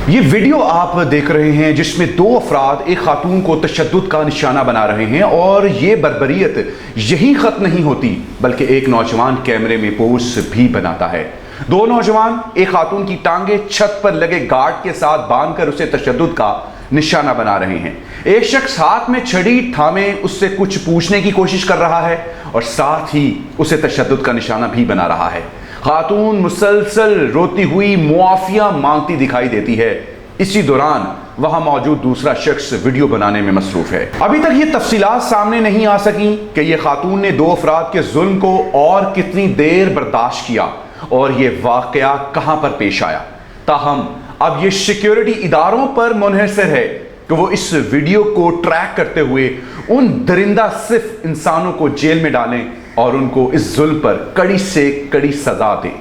یہ ویڈیو آپ دیکھ رہے ہیں جس میں دو افراد ایک خاتون کو تشدد کا نشانہ بنا رہے ہیں، اور یہ بربریت یہی ختم نہیں ہوتی بلکہ ایک نوجوان کیمرے میں پوز بھی بناتا ہے۔ دو نوجوان ایک خاتون کی ٹانگیں چھت پر لگے گارڈ کے ساتھ باندھ کر اسے تشدد کا نشانہ بنا رہے ہیں۔ ایک شخص ہاتھ میں چھڑی تھامے اس سے کچھ پوچھنے کی کوشش کر رہا ہے اور ساتھ ہی اسے تشدد کا نشانہ بھی بنا رہا ہے۔ خاتون مسلسل روتی ہوئی معافیہ مانگتی دکھائی دیتی ہے۔ اسی دوران وہاں موجود دوسرا شخص ویڈیو بنانے میں مصروف ہے۔ ابھی تک یہ تفصیلات سامنے نہیں آ سکیں کہ یہ خاتون نے دو افراد کے ظلم کو اور کتنی دیر برداشت کیا اور یہ واقعہ کہاں پر پیش آیا۔ تاہم اب یہ سیکیورٹی اداروں پر منحصر ہے کہ وہ اس ویڈیو کو ٹریک کرتے ہوئے ان درندہ صرف انسانوں کو جیل میں ڈالیں اور ان کو اس ظلم پر کڑی سے کڑی سزا دیں۔